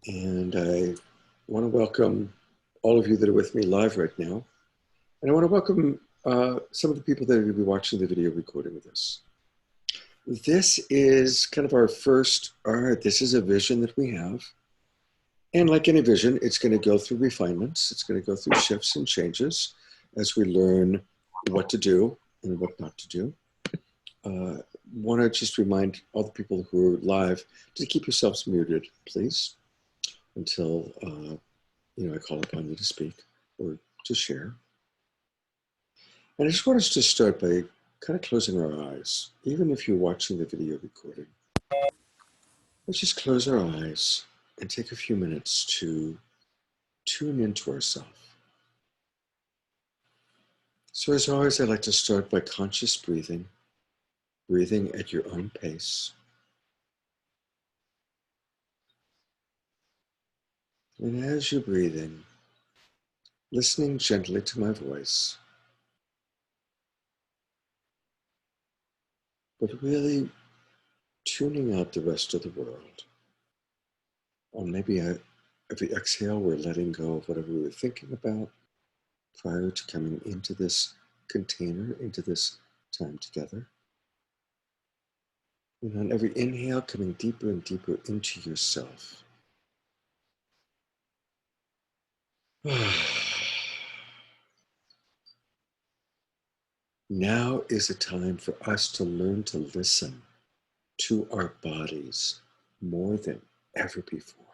And I want to welcome all of you that are with me live right now. And I want to welcome some of the people that are going to be watching the video recording of this. This is kind of our first, all right, this is a vision that we have. And like any vision, it's going to go through refinements. It's going to go through shifts and changes as we learn what to do and what not to do. Want to just remind all the people who are live to keep yourselves muted, please, until I call upon you to speak or to share. And I just want us to start by kind of closing our eyes, even if you're watching the video recording. Let's just close our eyes and take a few minutes to tune into ourselves. So as always, I like to start by conscious breathing, breathing at your own pace. And as you're breathing, listening gently to my voice, but really tuning out the rest of the world. Or maybe every exhale, we're letting go of whatever we were thinking about prior to coming into this container, into this time together. And on every inhale, coming deeper and deeper into yourself. Now is a time for us to learn to listen to our bodies more than ever before.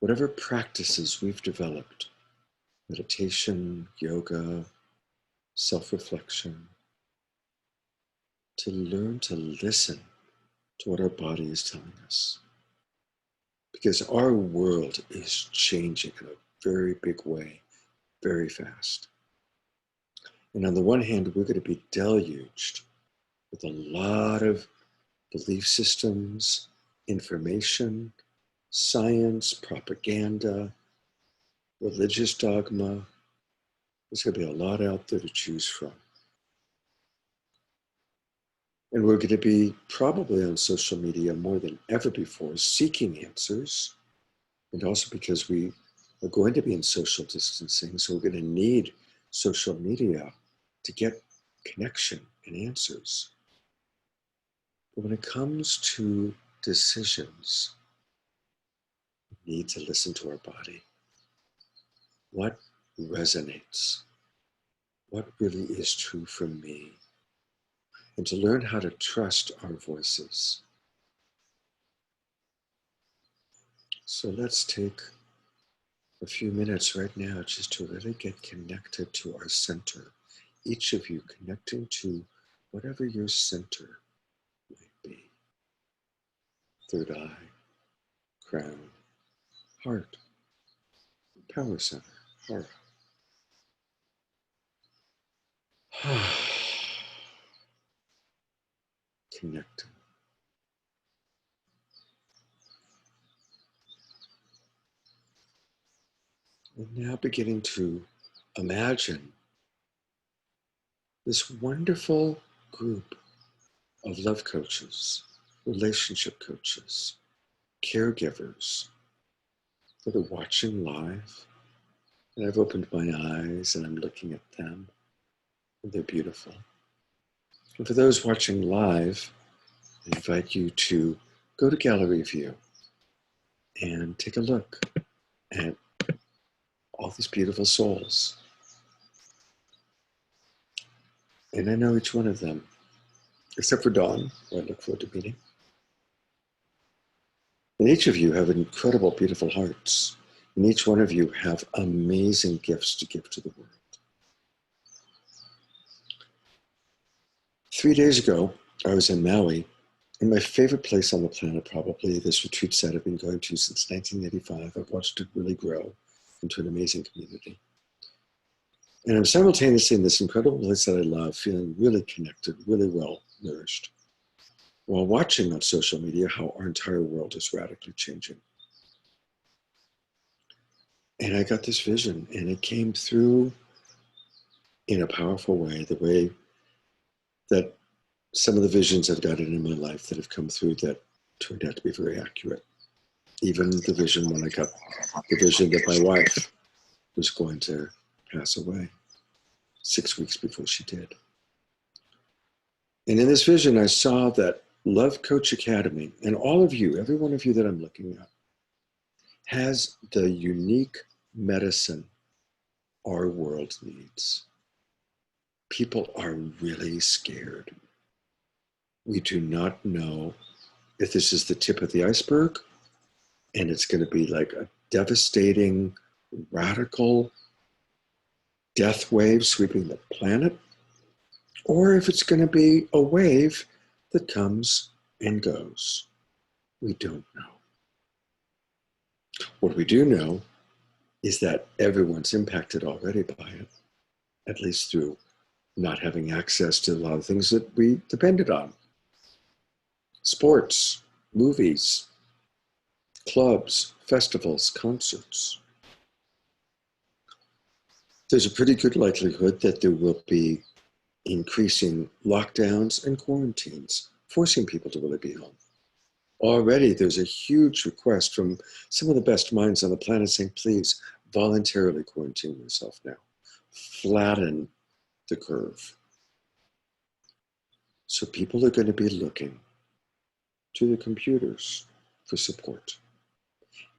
Whatever practices we've developed, meditation, yoga, self-reflection, to learn to listen to what our body is telling us. Because our world is changing in a very big way, very fast. And on the one hand, we're going to be deluged with a lot of belief systems, information, science, propaganda, religious dogma. There's going to be a lot out there to choose from. And we're going to be probably on social media more than ever before, seeking answers. And also because we are going to be in social distancing, so we're going to need social media to get connection and answers. But when it comes to decisions, we need to listen to our body. What resonates? What really is true for me? And to learn how to trust our voices. So let's take a few minutes right now just to really get connected to our center. Each of you connecting to whatever your center might be. Third eye, crown, heart, power center, heart. Connecting. And now beginning to imagine this wonderful group of love coaches, relationship coaches, caregivers that are watching live. And I've opened my eyes and I'm looking at them, and they're beautiful. And for those watching live, I invite you to go to gallery view and take a look at all these beautiful souls. And I know each one of them, except for Dawn, who I look forward to meeting. And each of you have incredible, beautiful hearts. And each one of you have amazing gifts to give to the world. 3 days ago, I was in Maui, in my favorite place on the planet, probably, this retreat site I've been going to since 1985. I've watched it really grow into an amazing community. And I'm simultaneously in this incredible place that I love, feeling really connected, really well nourished, while watching on social media how our entire world is radically changing. And I got this vision, and it came through in a powerful way, the way that some of the visions I've gotten in my life that have come through that turned out to be very accurate. even the vision when I got the vision that my wife was going to pass away 6 weeks before she did. And in this vision, I saw that Love Coach Academy, and all of you, every one of you that I'm looking at, has the unique medicine our world needs. People are really scared. We do not know if this is the tip of the iceberg and it's going to be like a devastating, radical death wave sweeping the planet, or if it's going to be a wave that comes and goes. We don't know. What we do know is that everyone's impacted already by it, at least through not having access to a lot of things that we depended on. Sports, movies, clubs, festivals, concerts. There's a pretty good likelihood that there will be increasing lockdowns and quarantines, forcing people to really be home. Already there's a huge request from some of the best minds on the planet saying, please voluntarily quarantine yourself now. Flatten the curve. So people are going to be looking to the computers for support.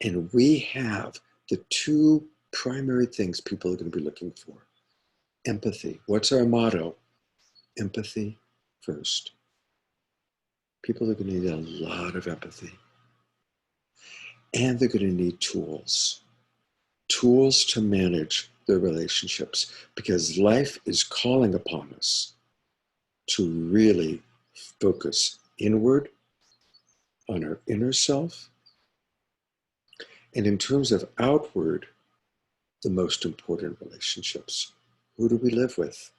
And we have the two primary things people are going to be looking for. Empathy. What's our motto? Empathy first. People are going to need a lot of empathy. And they're going to need tools. Tools to manage their relationships, because life is calling upon us to really focus inward on our inner self. And in terms of outward, the most important relationships. Who do we live with?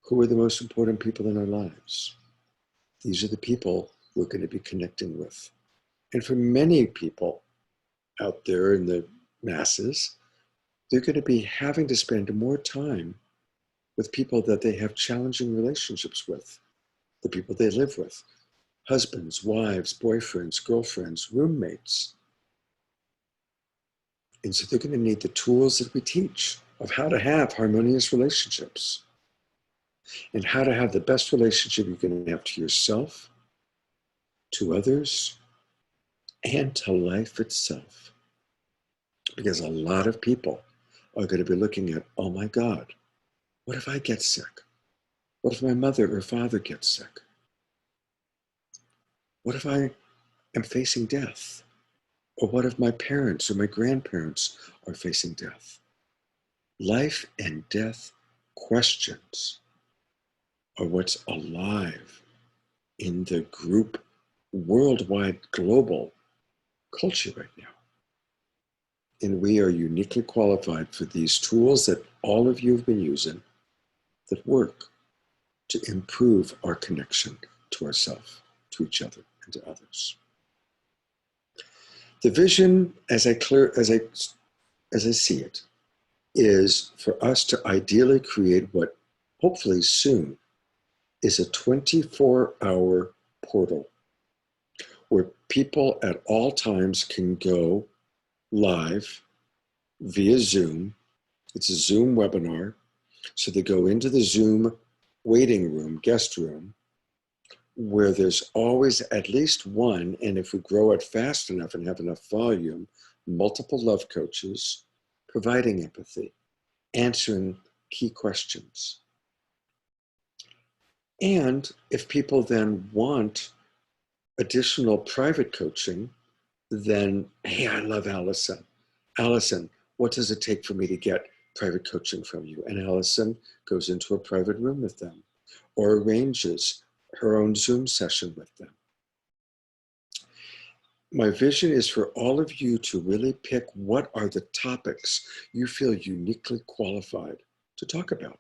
Who are the most important people in our lives? These are the people we're going to be connecting with. And for many people out there in the masses, they're going to be having to spend more time with people that they have challenging relationships with, the people they live with, husbands, wives, boyfriends, girlfriends, roommates. And so they're going to need the tools that we teach of how to have harmonious relationships and how to have the best relationship you can have to yourself, to others, and to life itself. Because a lot of people are going to be looking at, oh my God, what if I get sick? What if my mother or father gets sick? What if I am facing death? Or what if my parents or my grandparents are facing death? Life and death questions are what's alive in the group, worldwide, global culture right now. And we are uniquely qualified for these tools that all of you have been using that work to improve our connection to ourselves, to each other, and to others. The vision, as I see it, is for us to ideally create what hopefully soon is a 24-hour portal where people at all times can go live via Zoom. It's a Zoom webinar. So they go into the Zoom waiting room, guest room, where there's always at least one, and if we grow it fast enough and have enough volume, multiple love coaches providing empathy, answering key questions. And if people then want additional private coaching, then, hey, I love Allison. Allison, what does it take for me to get private coaching from you? And Allison goes into a private room with them or arranges her own Zoom session with them. My vision is for all of you to really pick what are the topics you feel uniquely qualified to talk about.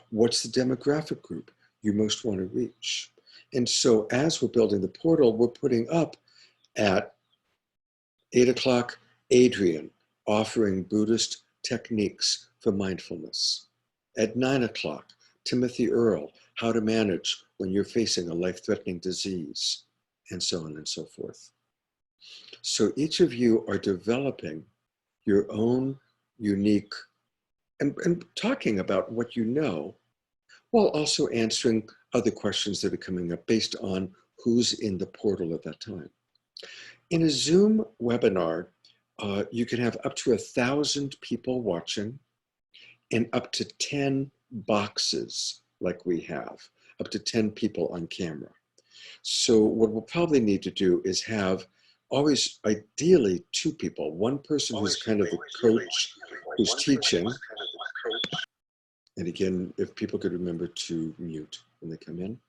What's the demographic group you most want to reach? And so as we're building the portal, we're putting up at 8 o'clock, Adrian offering Buddhist techniques for mindfulness. At 9 o'clock, Timothy Earle, how to manage when you're facing a life-threatening disease, and so on and so forth. So each of you are developing your own unique and talking about what you know, while also answering other questions that are coming up based on who's in the portal at that time. In a Zoom webinar, you can have up to 1,000 people watching and up to 10 boxes like we have, up to 10 people on camera. So what we'll probably need to do is have always, ideally, two people, one person who's kind of the coach who's teaching. And again, if people could remember to mute when they come in.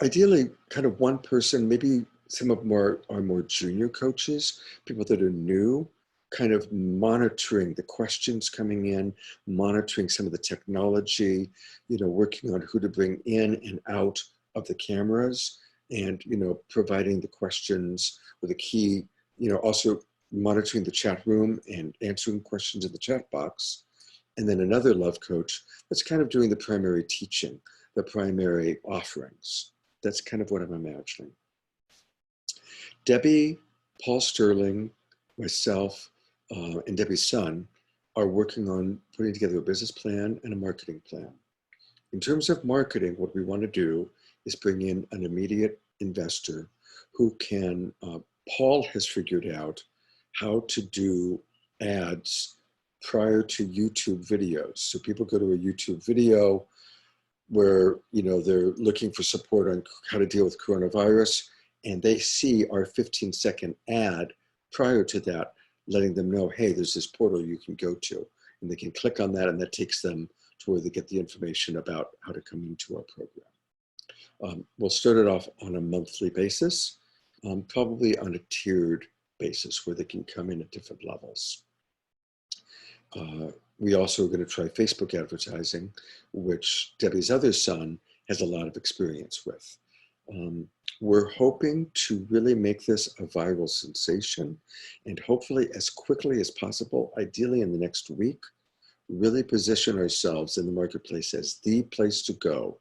Ideally, kind of one person, maybe some of them are more junior coaches, people that are new, kind of monitoring the questions coming in, monitoring some of the technology, working on who to bring in and out of the cameras, and, providing the questions or the key, also monitoring the chat room and answering questions in the chat box. And then another love coach that's kind of doing the primary teaching, the primary offerings. That's kind of what I'm imagining. Debbie, Paul Sterling, myself, and Debbie's son are working on putting together a business plan and a marketing plan. In terms of marketing, what we want to do is bring in an immediate investor who can, Paul has figured out how to do ads prior to YouTube videos. So people go to a YouTube video where they're looking for support on how to deal with coronavirus, and they see our 15-second ad prior to that, letting them know, hey, there's this portal you can go to, and they can click on that, and that takes them to where they get the information about how to come into our program. We'll start it off on a monthly basis, probably on a tiered basis where they can come in at different levels. We also are going to try Facebook advertising, which Debbie's other son has a lot of experience with. We're hoping to really make this a viral sensation, and hopefully as quickly as possible, ideally in the next week, really position ourselves in the marketplace as the place to go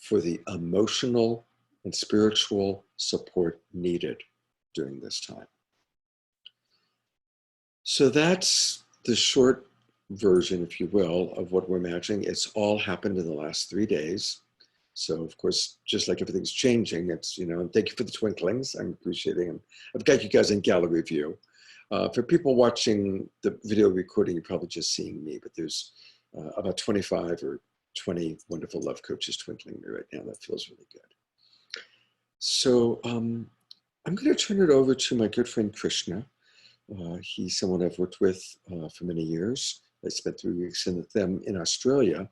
for the emotional and spiritual support needed during this time. So that's the short version, if you will, of what we're imagining. It's all happened in the last 3 days. So of course, just like everything's changing, it's, and thank you for the twinklings. I'm appreciating them. I've got you guys in gallery view. For people watching the video recording, you're probably just seeing me, but there's about 25 or 20 wonderful love coaches twinkling me right now. That feels really good. So I'm going to turn it over to my good friend Krishna. He's someone I've worked with for many years. I spent 3 weeks with them in Australia.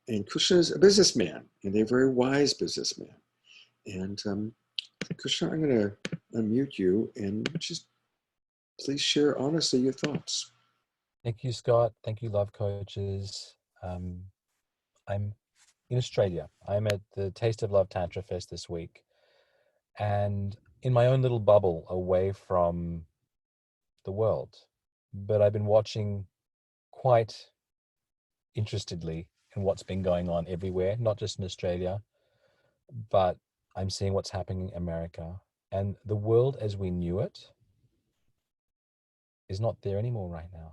And Krishna is a businessman, and a very wise businessman. And Krishna, I'm going to unmute you and just please share honestly your thoughts. Thank you, Scott. Thank you, love coaches. I'm in Australia. I'm at the Taste of Love Tantra Fest this week, and in my own little bubble away from the world. But I've been watching quite interestedly in what's been going on everywhere, not just in Australia, but I'm seeing what's happening in America. And the world as we knew it is not there anymore right now.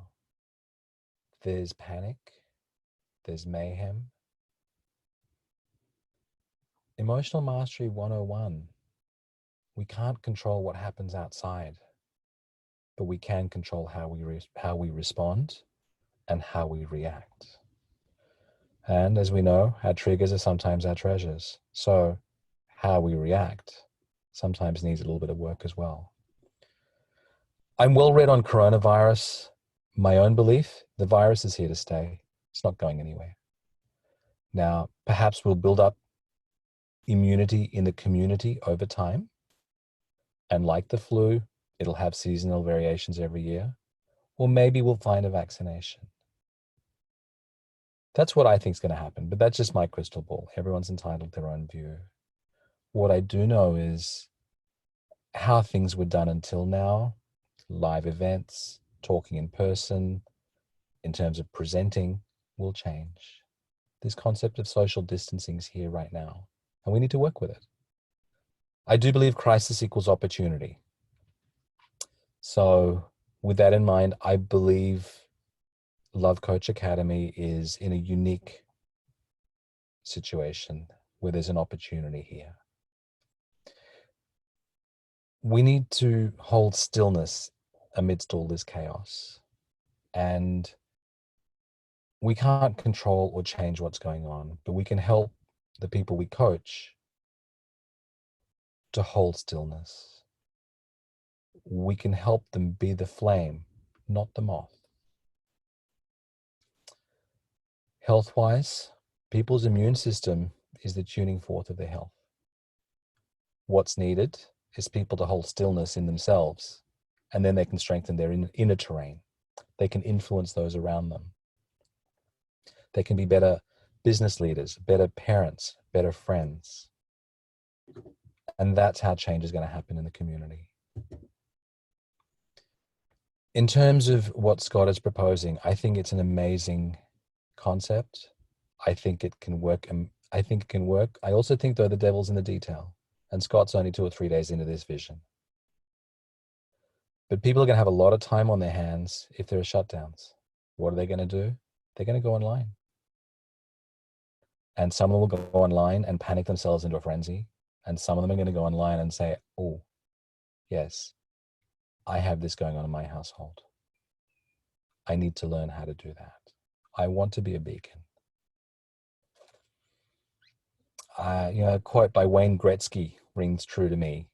There's panic, there's mayhem. Emotional Mastery 101. We can't control what happens outside, but we can control how we respond and how we react. And as we know, our triggers are sometimes our treasures. So how we react sometimes needs a little bit of work as well. I'm well read on coronavirus. My own belief, the virus is here to stay. It's not going anywhere. Now, perhaps we'll build up immunity in the community over time. And like the flu, it'll have seasonal variations every year. Or maybe we'll find a vaccination. That's what I think is going to happen, but that's just my crystal ball. Everyone's entitled to their own view. What I do know is how things were done until now, live events, talking in person, in terms of presenting, will change. This concept of social distancing is here right now, and we need to work with it. I do believe crisis equals opportunity. So with that in mind, I believe Love Coach Academy is in a unique situation where there's an opportunity here. We need to hold stillness amidst all this chaos. And we can't control or change what's going on, but we can help the people we coach to hold stillness. We can help them be the flame, not the moth. Health-wise, people's immune system is the tuning forth of their health. What's needed is people to hold stillness in themselves, and then they can strengthen their inner terrain. They can influence those around them. They can be better business leaders, better parents, better friends. And that's how change is going to happen in the community. In terms of what Scott is proposing, I think it's an amazing concept. I think it can work. I also think, though, the devil's in the detail. And Scott's only 2 or 3 days into this vision. But people are going to have a lot of time on their hands if there are shutdowns. What are they going to do? They're going to go online. And some of them will go online and panic themselves into a frenzy. And some of them are going to go online and say, oh, yes, I have this going on in my household. I need to learn how to do that. I want to be a beacon. A quote by Wayne Gretzky rings true to me.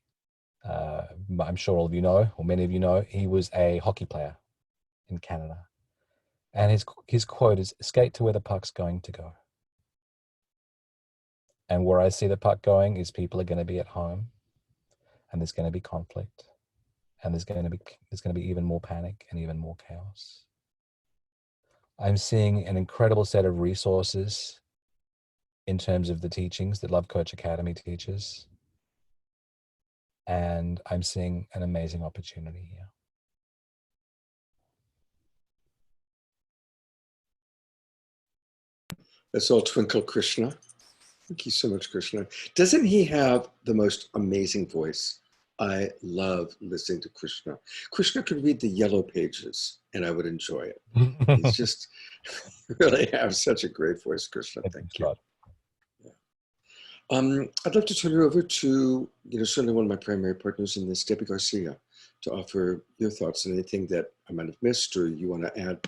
I'm sure all of you know, or many of you know, he was a hockey player in Canada. And his quote is, skate to where the puck's going to go. And where I see the puck going is people are going to be at home, and there's going to be conflict, and there's going to be even more panic and even more chaos. I'm seeing an incredible set of resources in terms of the teachings that Love Coach Academy teaches. And I'm seeing an amazing opportunity here. That's all Twinkle Krishna. Thank you so much, Krishna. Doesn't he have the most amazing voice? I love listening to Krishna. Krishna could read the yellow pages and I would enjoy it. He's just really have such a great voice, Krishna. Thank you. Yeah. I'd love to turn it over to, certainly one of my primary partners in this, Debbie Garcia, to offer your thoughts on anything that I might have missed or you want to add.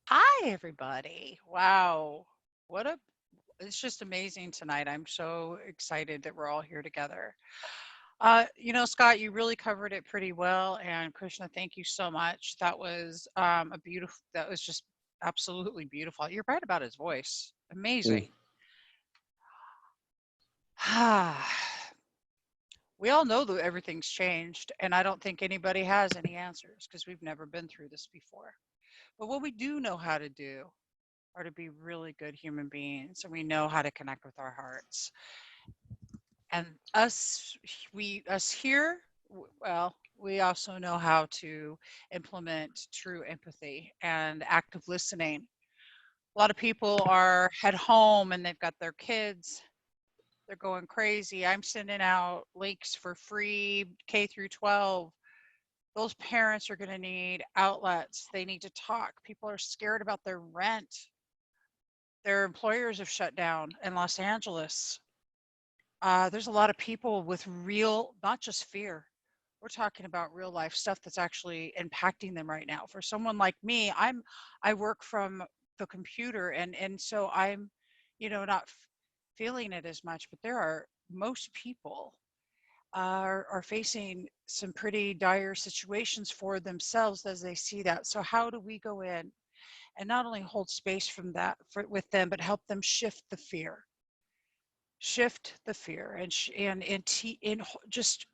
Hi, everybody. Wow. It's just amazing tonight. I'm so excited that we're all here together. Scott, you really covered it pretty well. And Krishna, thank you so much. That was that was just absolutely beautiful. You're right about his voice. Amazing. We all know that everything's changed, and I don't think anybody has any answers because we've never been through this before. But what we do know how to do are to be really good human beings, and we know how to connect with our hearts. And us here, well, we also know how to implement true empathy and active listening. A lot of people are at home and they've got their kids. They're going crazy. I'm sending out links for free K through 12. Those parents are going to need outlets. They need to talk. People are scared about their rent. Their employers have shut down in Los Angeles. There's a lot of people with real, not just fear. We're talking about real life stuff that's actually impacting them right now. For someone like me, I work from the computer, and so I'm, not feeling it as much. But most people are facing some pretty dire situations for themselves as they see that. So how do we go in and not only hold space with them, but help them shift the fear? And just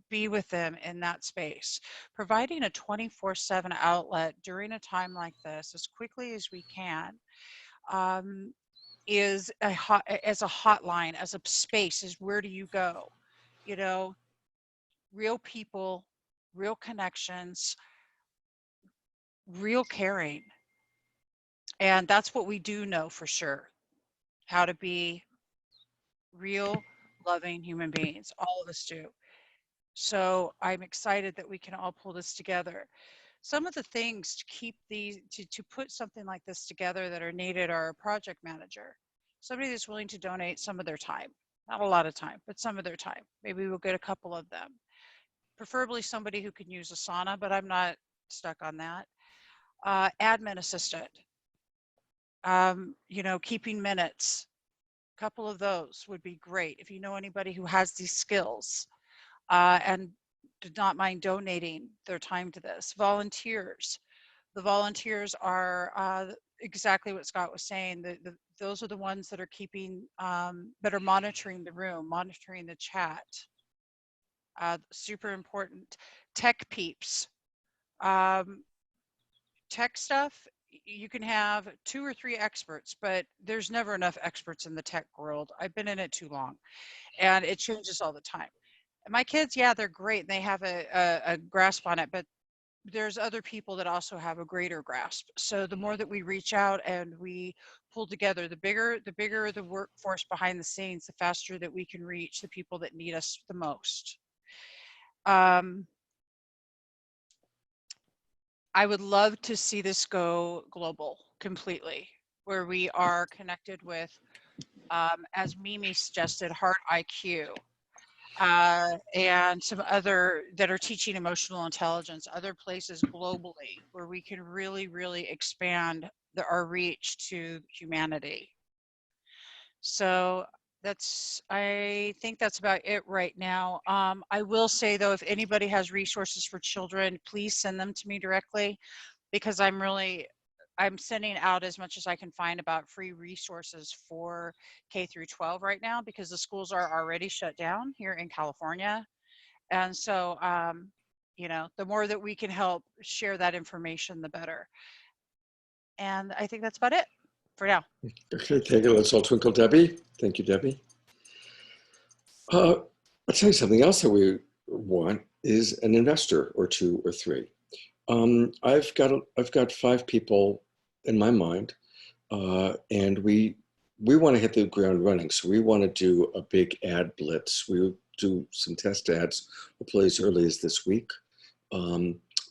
be with them in that space. Providing a 24/7 outlet during a time like this as quickly as we can is as a hotline, as a space, is where do you go? Real people, real connections, real caring. And that's what we do know for sure. how to be real, loving human beings. All of us do. So I'm excited that we can all pull this together. Some of the things to keep these, to put something like this together that are needed are a project manager, somebody that's willing to donate some of their time, not a lot of time, but some of their time. Maybe we'll get a couple of them. Preferably somebody who can use Asana, but I'm not stuck on that. Admin assistant, you know, keeping minutes. A couple of those would be great. If you know anybody who has these skills and did not mind donating their time to this. Volunteers. The volunteers are exactly what Scott was saying. Those are the ones that are keeping, that are monitoring the room, monitoring the chat. Super important. Tech peeps. Tech stuff, you can have 2 or 3 experts, but there's never enough experts in the tech world. I've been in it too long, and it changes all the time. And my kids, yeah, they're great. They have a grasp on it, but there's other people that also have a greater grasp. So the more that we reach out and we pull together, the bigger the workforce behind the scenes, the faster that we can reach the people that need us the most. I would love to see this go global completely, where we are connected with, as Mimi suggested, Heart IQ, and some other that are teaching emotional intelligence, other places globally where we can really, really expand our reach to humanity. So I think that's about it right now. I will say though, if anybody has resources for children, please send them to me directly, because I'm sending out as much as I can find about free resources for K through 12 right now, because the schools are already shut down here in California. And so, you know, the more that we can help share that information, the better. And I think that's about it for now. Okay, thank you. Let's all twinkle Debbie. Thank you, Debbie. I'll tell you something else that we want is an investor or 2 or 3. I've got 5 people in my mind, and we want to hit the ground running. So we want to do a big ad blitz. We'll do some test ads, hopefully as early as this week.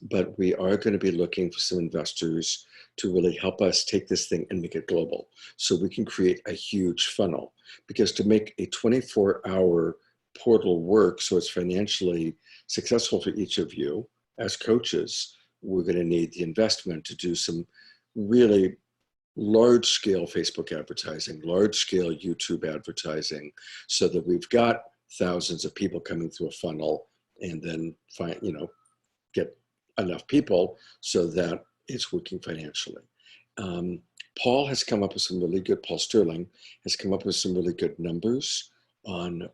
But we are going to be looking for some investors to really help us take this thing and make it global, so we can create a huge funnel. Because to make a 24-hour portal work so it's financially successful for each of you as coaches, we're going to need the investment to do some really large-scale Facebook advertising, large-scale YouTube advertising, so that we've got thousands of people coming through a funnel, and then get enough people so that it's working financially. Paul has come up with some really good, Paul Sterling has come up with some really good numbers on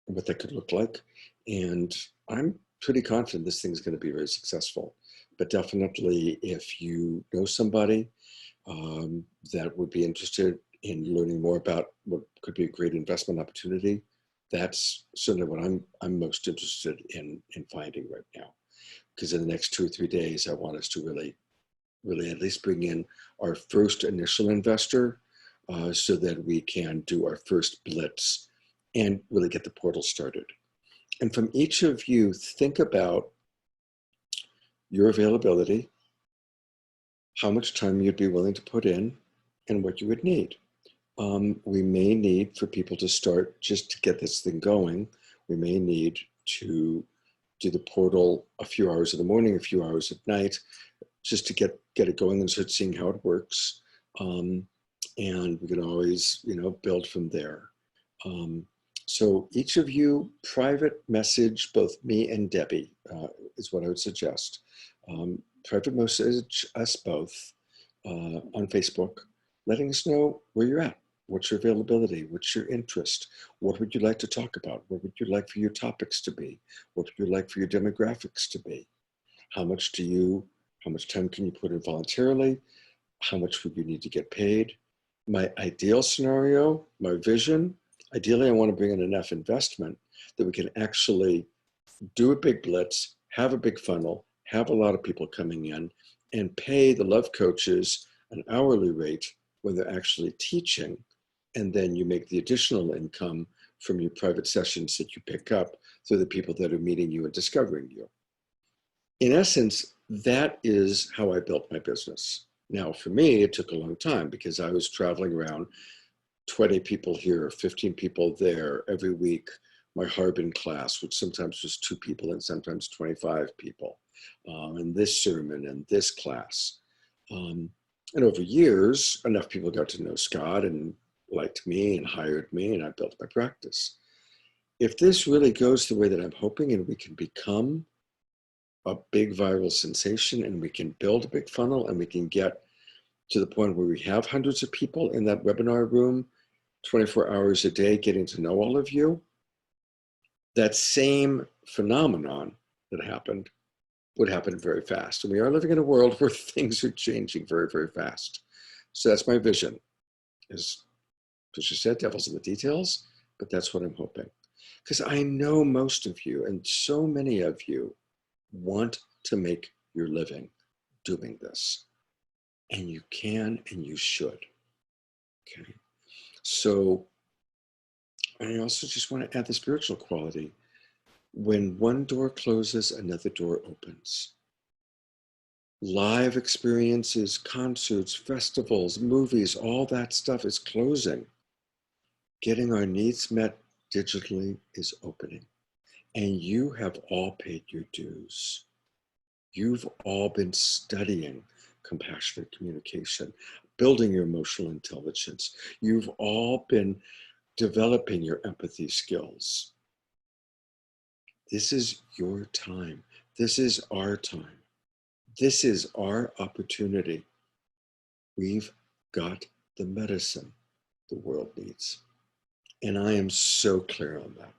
what that could look like. And I'm pretty confident this thing's going to be very successful. But definitely, if you know somebody that would be interested in learning more about what could be a great investment opportunity, that's certainly what I'm most interested in finding right now. Because in the next 2 or 3 days, I want us to really at least bring in our first initial investor, so that we can do our first blitz and really get the portal started. And from each of you, think about your availability, how much time you'd be willing to put in, and what you would need. We may need for people to start, just to get this thing going, we may need to do the portal a few hours in the morning, a few hours at night, just to get it going and start seeing how it works. And we can always, build from there. So each of you, private message both me and Debbie is what I would suggest. Private message us both on Facebook, letting us know where you're at. What's your availability? What's your interest? What would you like to talk about? What would you like for your topics to be? What would you like for your demographics to be? How much time can you put in voluntarily? How much would you need to get paid? My ideal scenario, my vision, ideally I want to bring in enough investment that we can actually do a big blitz, have a big funnel, have a lot of people coming in, and pay the love coaches an hourly rate when they're actually teaching, And then you make the additional income from your private sessions that you pick up through the people that are meeting you and discovering you. In essence, that is how I built my business. Now, for me, it took a long time because I was traveling around 20 people here, 15 people there every week. My Harbin class, which sometimes was 2 people and sometimes 25 people, and this sermon and this class. And over years, enough people got to know Scott and liked me and hired me, and I built my practice. If this really goes the way that I'm hoping, and we can become a big viral sensation, and we can build a big funnel, and we can get to the point where we have hundreds of people in that webinar room 24 hours a day getting to know all of you, that same phenomenon that happened would happen very fast. And we are living in a world where things are changing very, very fast. So that's my vision. As Tricia said, devil's in the details, but that's what I'm hoping. Because I know most of you, and so many of you, want to make your living doing this. And you can and you should. Okay. So I also just want to add the spiritual quality. When one door closes, another door opens. Live experiences, concerts, festivals, movies, all that stuff is closing. Getting our needs met digitally is opening. And you have all paid your dues. You've all been studying compassionate communication, building your emotional intelligence. You've all been developing your empathy skills. This is your time. This is our time. This is our opportunity. We've got the medicine the world needs. And I am so clear on that.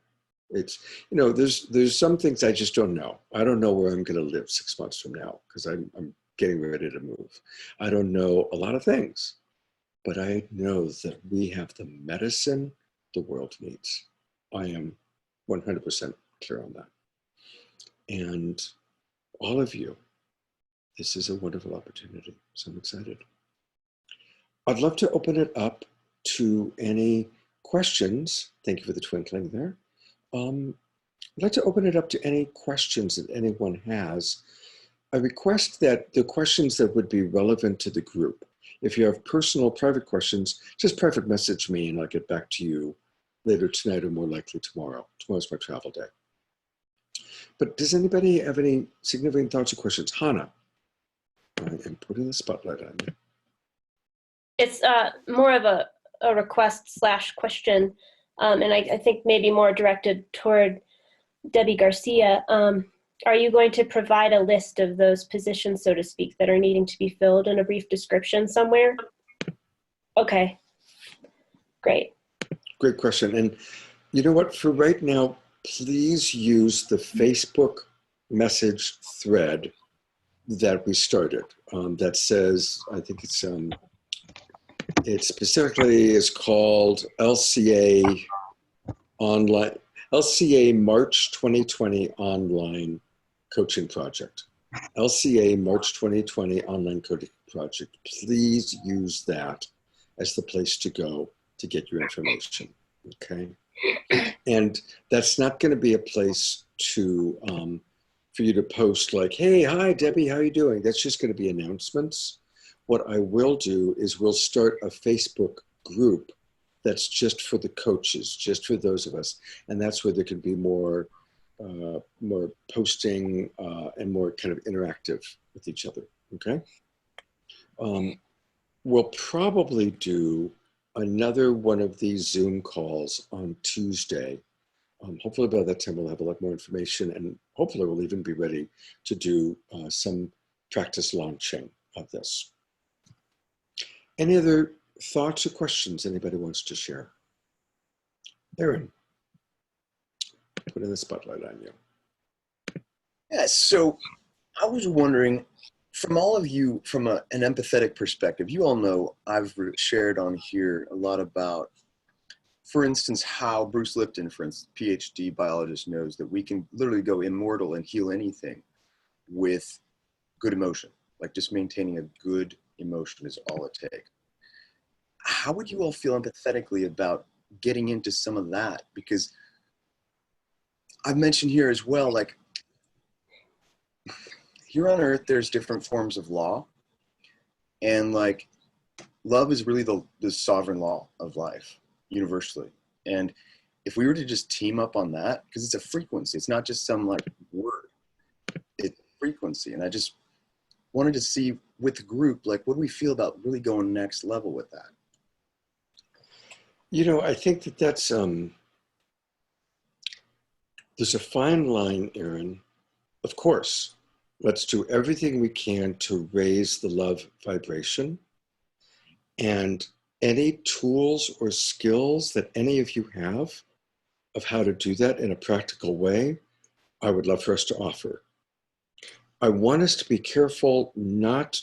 It's, you know, there's some things I just don't know. I don't know where I'm going to live 6 months from now because I'm getting ready to move. I don't know a lot of things, but I know that we have the medicine the world needs. I am 100% clear on that. And all of you, this is a wonderful opportunity. So I'm excited. I'd love to open it up to any questions. Thank you for the twinkling there. I'd like to open it up to any questions that anyone has. I request that the questions that would be relevant to the group, if you have personal private questions, just private message me and I'll get back to you later tonight or more likely tomorrow. Tomorrow's my travel day. But does anybody have any significant thoughts or questions? Hannah, I am putting the spotlight on you. It's more of a request / question, and I think maybe more directed toward Debbie Garcia. Are you going to provide a list of those positions, so to speak, that are needing to be filled in a brief description somewhere? Okay, great. Great question. And you know what, for right now, please use the Facebook message thread that we started that says, I think it specifically is called LCA Online, LCA March 2020 Online Coaching Project. LCA March 2020 Online Coaching Project. Please use that as the place to go to get your information, okay? And that's not going to be a place to for you to post like, hey, hi, Debbie, how you doing? That's just going to be announcements. What I will do is we'll start a Facebook group that's just for the coaches, just for those of us. And that's where there can be more posting and more kind of interactive with each other, okay? We'll probably do another one of these Zoom calls on Tuesday. Hopefully by that time we'll have a lot more information and hopefully we'll even be ready to do some practice launching of this. Any other thoughts or questions anybody wants to share? Aaron, putting the spotlight on you. Yes, so I was wondering, from all of you, from an empathetic perspective, you all know I've shared on here a lot about, for instance, how Bruce Lipton, for instance, PhD biologist, knows that we can literally go immortal and heal anything with good emotion. Like just maintaining a good emotion is all it takes. how would you all feel empathetically about getting into some of that? Because I've mentioned here as well, like here on earth, there's different forms of law, and like love is really the sovereign law of life universally. And if we were to just team up on that, because it's a frequency, it's not just some like word, it's frequency. And I just wanted to see with the group, like, what do we feel about really going next level with that? You know, I think that that's, there's a fine line, Aaron. Of course, let's do everything we can to raise the love vibration. And any tools or skills that any of you have of how to do that in a practical way, I would love for us to offer. I want us to be careful not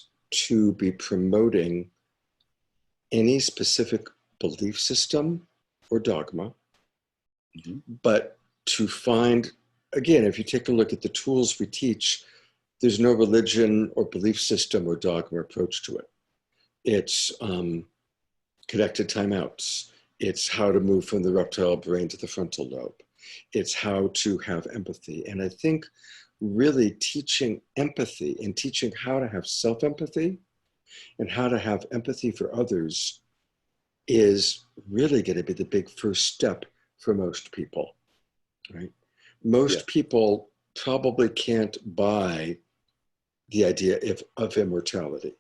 to be promoting any specific belief system or dogma, but to find, again, if you take a look at the tools we teach, there's no religion or belief system or dogma approach to it. It's connected timeouts. It's how to move from the reptile brain to the frontal lobe. It's how to have empathy. And I think really teaching empathy and teaching how to have self-empathy and how to have empathy for others is really going to be the big first step for most people, right? Most people probably can't buy the idea of immortality.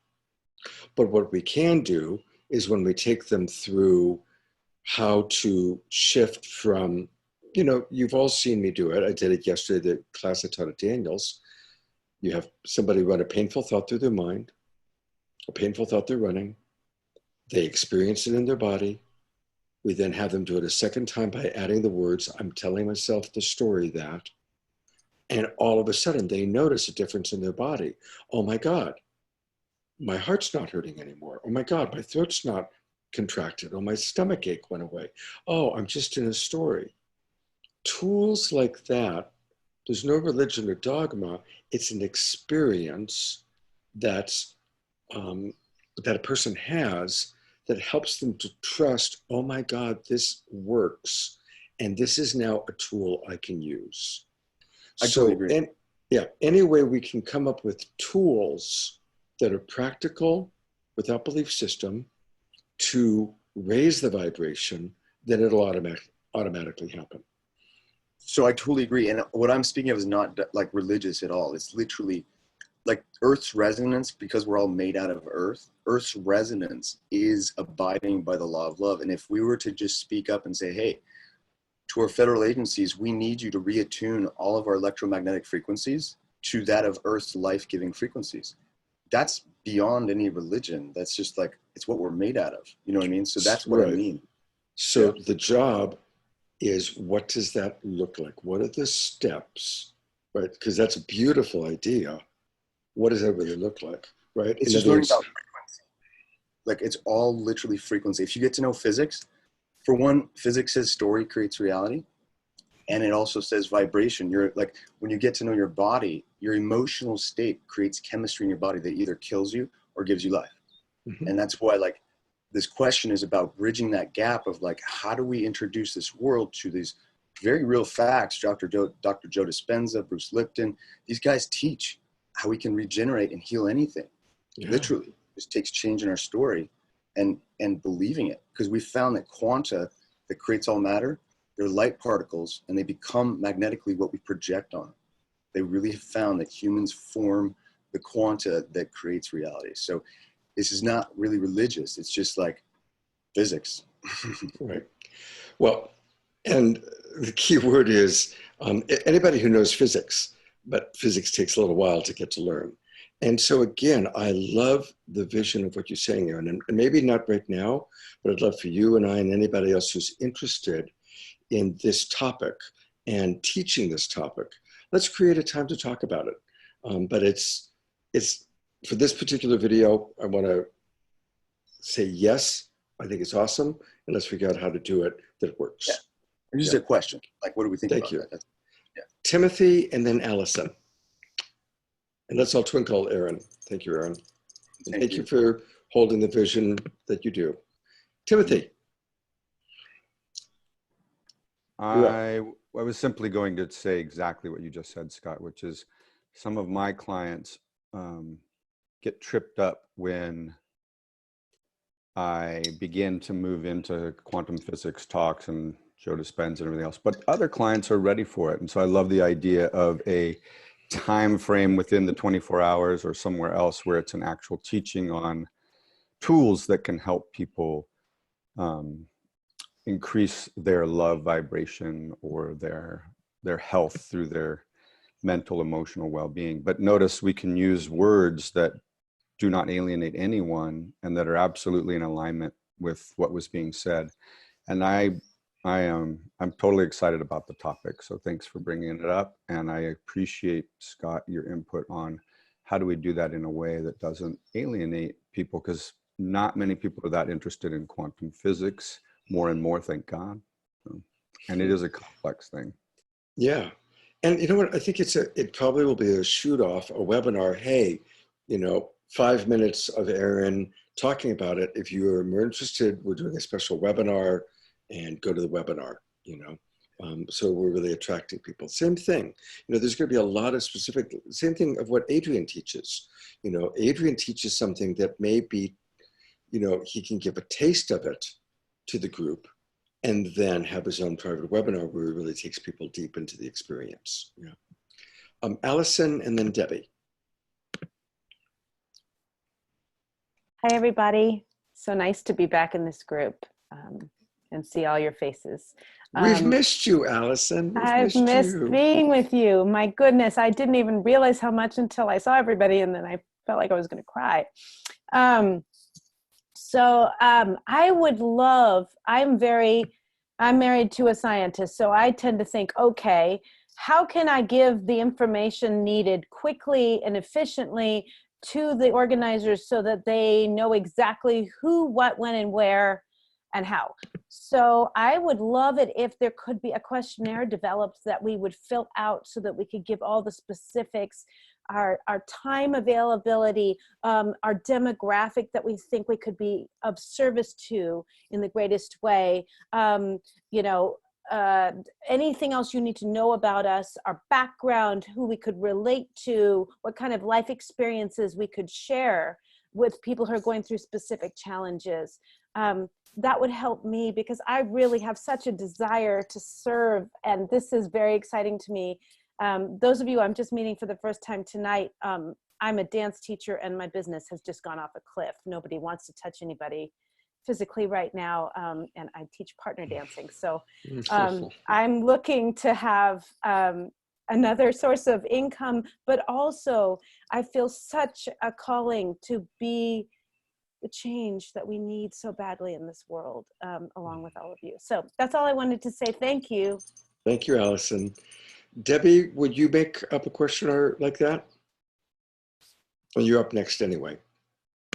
But what we can do is when we take them through how to shift from, you know, you've all seen me do it. I did it yesterday, the class I taught at Daniels. You have somebody run a painful thought through their mind, a painful thought they're running. They experience it in their body. We then have them do it a second time by adding the words, I'm telling myself the story that, and all of a sudden they notice a difference in their body. Oh my God, my heart's not hurting anymore. Oh my God, my throat's not contracted. Oh, my stomach ache went away. Oh, I'm just in a story. Tools like that, there's no religion or dogma. It's an experience that's, that a person has that helps them to trust, oh my God, this works. And this is now a tool I can use. I totally agree. And yeah, any way we can come up with tools that are practical without belief system to raise the vibration, then it'll automatically happen. So I totally agree. And what I'm speaking of is not like religious at all. It's literally like Earth's resonance, because we're all made out of Earth. Earth's resonance is abiding by the law of love. And if we were to just speak up and say, hey, to our federal agencies, we need you to reattune all of our electromagnetic frequencies to that of Earth's life-giving frequencies. That's beyond any religion. That's just like, it's what we're made out of. You know what I mean? So that's what I mean. So the job is, what does that look like? What are the steps, right? Because that's a beautiful idea. What does that really look like, right? It's just learning about frequency. Like, it's all literally frequency. If you get to know physics, for one, physics says story creates reality. And it also says vibration. You're like, when you get to know your body, your emotional state creates chemistry in your body that either kills you or gives you life. And that's why, like, this question is about bridging that gap of like, how do we introduce this world to these very real facts? Dr. Joe Dispenza, Bruce Lipton, these guys teach how we can regenerate and heal anything. Literally, it just takes change in our story and believing it. Because we found that quanta that creates all matter, they're light particles, and they become magnetically what we project on. They really have found that humans form the quanta that creates reality. So this is not really religious. It's just like physics. Right. Well, and the key word is anybody who knows physics, but physics takes a little while to get to learn. And so again, I love the vision of what you're saying, Aaron, and maybe not right now, but I'd love for you and I and anybody else who's interested in this topic and teaching this topic, let's create a time to talk about it. But it's for this particular video, I want to say yes, I think it's awesome, and let's figure out how to do it that works. Yeah. And just a question, like, what do we think Thank about you. that? Timothy and then Allison. And let's all twinkle Aaron. Thank you, Aaron. And thank you for holding the vision that you do. Timothy. I was simply going to say exactly what you just said, Scott, which is some of my clients get tripped up when I begin to move into quantum physics talks and Joe Dispenza and everything else, but other clients are ready for it. And so I love the idea of a time frame within the 24 hours or somewhere else where it's an actual teaching on tools that can help people increase their love vibration or their health through their mental, emotional well-being. But notice we can use words that do not alienate anyone and that are absolutely in alignment with what was being said. And I'm totally excited about the topic. So thanks for bringing it up. And I appreciate, Scott, your input on how do we do that in a way that doesn't alienate people, because not many people are that interested in quantum physics, more and more, thank God. And it is a complex thing. Yeah. And you know what, I think it probably will be a shoot off, a webinar. Hey, 5 minutes of Aaron talking about it. If you are more interested, we're doing a special webinar, and go to the webinar, so we're really attracting people. Same thing, there's going to be a lot of specific, same thing of what Adrian teaches. Adrian teaches something that may be, he can give a taste of it to the group and then have his own private webinar where he really takes people deep into the experience. Allison and then Debbie. Hi, everybody. So nice to be back in this group and see all your faces. We've missed you, Allison. I've missed being with you. My goodness, I didn't even realize how much until I saw everybody, and then I felt like I was going to cry. I would love, I'm married to a scientist, so I tend to think, okay, how can I give the information needed quickly and efficiently to the organizers so that they know exactly who, what, when, and where, and how. So I would love it if there could be a questionnaire developed that we would fill out so that we could give all the specifics, our time availability, our demographic that we think we could be of service to in the greatest way, anything else you need to know about us, our background, who we could relate to, what kind of life experiences we could share with people who are going through specific challenges. That would help me because I really have such a desire to serve, and this is very exciting to me. Those of you I'm just meeting for the first time tonight, I'm a dance teacher and my business has just gone off a cliff. Nobody wants to touch anybody physically right now, and I teach partner dancing. So I'm looking to have another source of income, but also I feel such a calling to be the change that we need so badly in this world, along with all of you. So that's all I wanted to say. Thank you. Thank you, Allison. Debbie, would you make up a questionnaire like that? Well, you're up next anyway.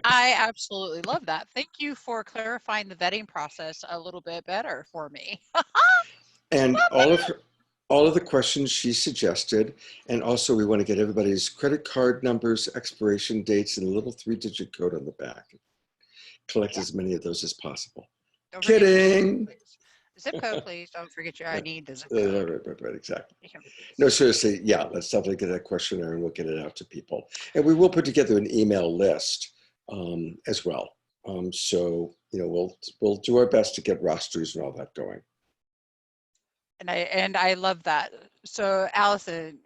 I absolutely love that. Thank you for clarifying the vetting process a little bit better for me. And all of the questions she suggested, and also we want to get everybody's credit card numbers, expiration dates, and a little 3-digit code on the back. Collect as many of those as possible. Kidding. Zip code, please. Don't forget your ID. The zip code. Right, exactly. No, seriously, yeah, let's definitely get that questionnaire and we'll get it out to people. And we will put together an email list as well. So, we'll do our best to get rosters and all that going. And I love that. So Allison,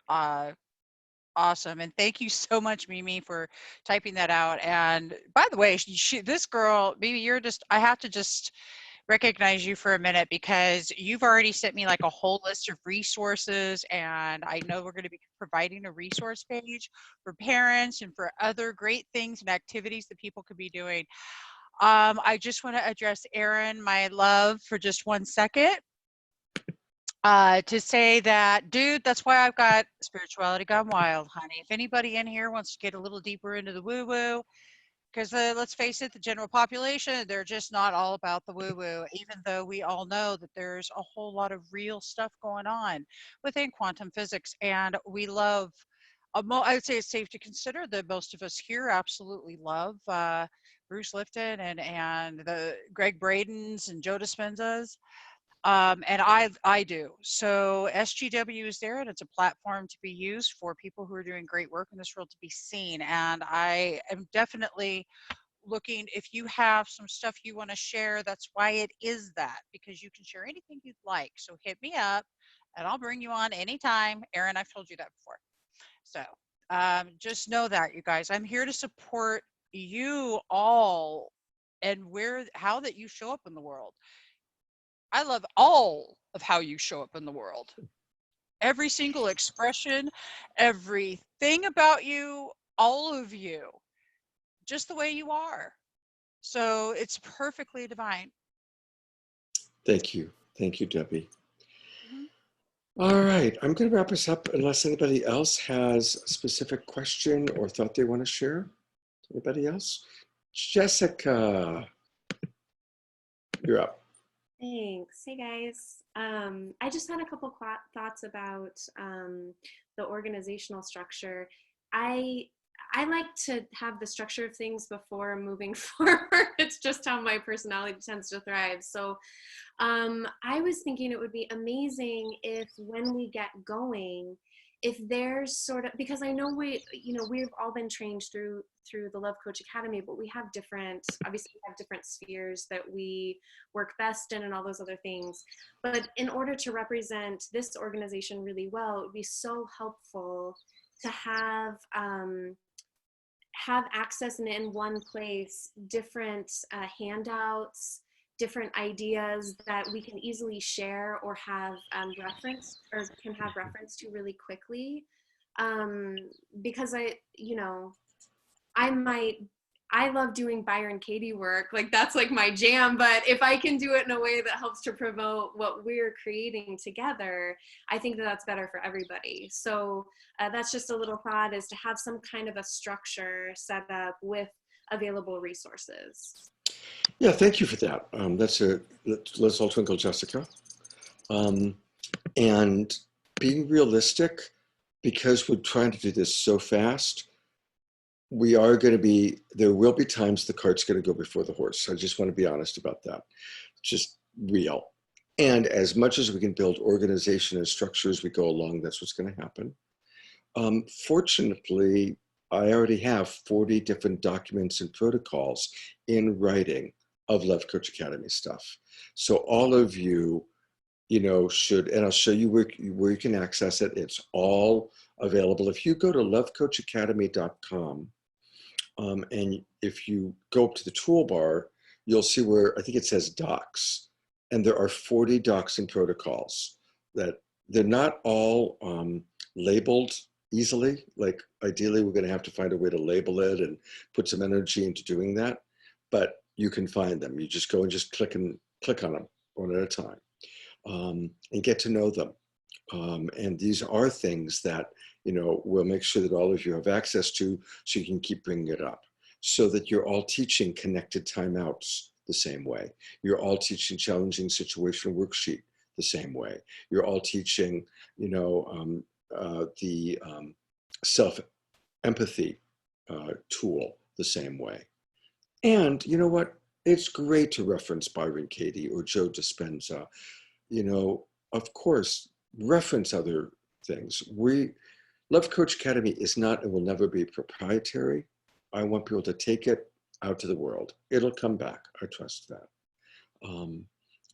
awesome. And thank you so much, Mimi, for typing that out. And by the way, this girl, Mimi, I have to just recognize you for a minute because you've already sent me like a whole list of resources, and I know we're going to be providing a resource page for parents and for other great things and activities that people could be doing. I just want to address Aaron, my love, for just 1 second. To say that, dude, that's why I've got Spirituality Gone Wild, honey. If anybody in here wants to get a little deeper into the woo-woo, because let's face it, the general population, they're just not all about the woo-woo, even though we all know that there's a whole lot of real stuff going on within quantum physics. And we love I would say it's safe to consider that most of us here absolutely love Bruce Lipton and the Greg Bradens and Joe Dispenzas. And I do. So SGW is there, and it's a platform to be used for people who are doing great work in this world to be seen. And I am definitely looking, if you have some stuff you want to share, that's why it is that, because you can share anything you'd like. So hit me up and I'll bring you on anytime. Aaron, I've told you that before. So just know that, you guys, I'm here to support you all and how that you show up in the world. I love all of how you show up in the world. Every single expression, everything about you, all of you, just the way you are. So it's perfectly divine. Thank you. Thank you, Debbie. Mhm. All right, I'm going to wrap us up unless anybody else has a specific question or thought they want to share. Anybody else? Jessica, you're up. Thanks. Hey guys. I just had a couple thoughts about the organizational structure. I like to have the structure of things before moving forward. It's just how my personality tends to thrive. So I was thinking it would be amazing if when we get going, if there's sort of, because I know we've all been trained through the Love Coach Academy, but we have obviously we have different spheres that we work best in and all those other things. But in order to represent this organization really well, it would be so helpful to have access in one place, different handouts, different ideas that we can easily share or have reference to really quickly. Because I love doing Byron Katie work. Like that's like my jam, but if I can do it in a way that helps to promote what we're creating together, I think that that's better for everybody. So that's just a little thought, is to have some kind of a structure set up with available resources. Yeah, thank you for that. Let's all twinkle, Jessica. And being realistic, because we're trying to do this so fast, there will be times the cart's going to go before the horse. I just want to be honest about that. Just real. And as much as we can build organization and structure as we go along, that's what's going to happen. Fortunately, I already have 40 different documents and protocols in writing of Love Coach Academy stuff. So all of you, should, and I'll show you where you can access it. It's all available. If you go to lovecoachacademy.com, and if you go up to the toolbar, you'll see where I think it says docs, and there are 40 docs and protocols that they're not all labeled easily. Like ideally, we're going to have to find a way to label it and put some energy into doing that, but you can find them. You just go and just click on them one at a time, and get to know them. And these are things that, we'll make sure that all of you have access to, so you can keep bringing it up, so that you're all teaching connected timeouts the same way. You're all teaching challenging situational worksheet the same way. You're all teaching, the self-empathy tool the same way. And you know what? It's great to reference Byron Katie or Joe Dispenza. Of course, reference other things. Love Coach Academy is not and will never be proprietary. I want people to take it out to the world. It'll come back. I trust that.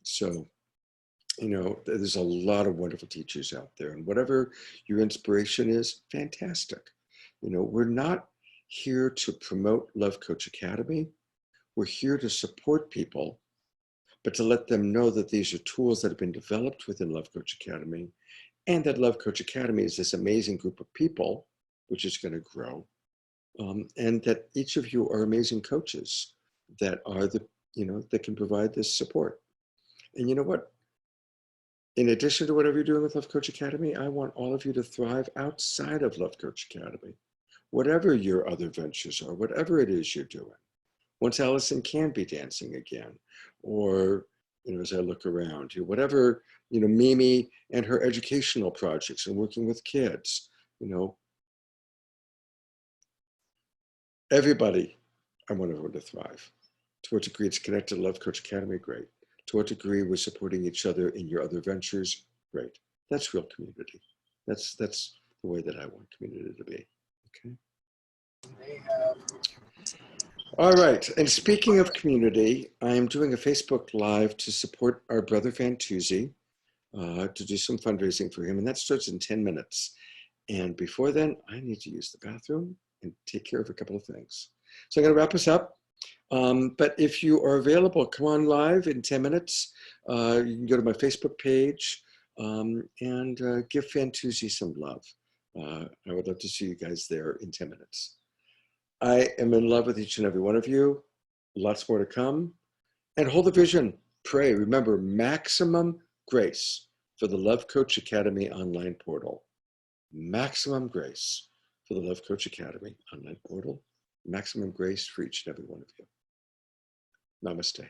So, there's a lot of wonderful teachers out there, and whatever your inspiration is, fantastic. We're not here to promote Love Coach Academy. We're here to support people, but to let them know that these are tools that have been developed within Love Coach Academy, and that Love Coach Academy is this amazing group of people, which is going to grow, and that each of you are amazing coaches that are that can provide this support. And you know what? In addition to whatever you're doing with Love Coach Academy, I want all of you to thrive outside of Love Coach Academy, whatever your other ventures are, whatever it is you're doing. Once Allison can be dancing again, or, as I look around, whatever, Mimi and her educational projects and working with kids, Everybody, I want everyone to thrive. To what degree it's connected to Love Coach Academy, great. To what degree we're supporting each other in your other ventures, great. That's real community. That's the way that I want community to be. Okay. All right. And speaking of community, I am doing a Facebook Live to support our brother Fantuzzi, to do some fundraising for him, and that starts in 10 minutes. And before then, I need to use the bathroom and take care of a couple of things. So I'm going to wrap us up. But if you are available, come on live in 10 minutes. You can go to my Facebook page and give Fantuzzi some love. I would love to see you guys there in 10 minutes. I am in love with each and every one of you. Lots more to come. And hold the vision. Pray. Remember, maximum grace for the Love Coach Academy online portal. Maximum grace for the Love Coach Academy online portal. Maximum grace for each and every one of you. Namaste.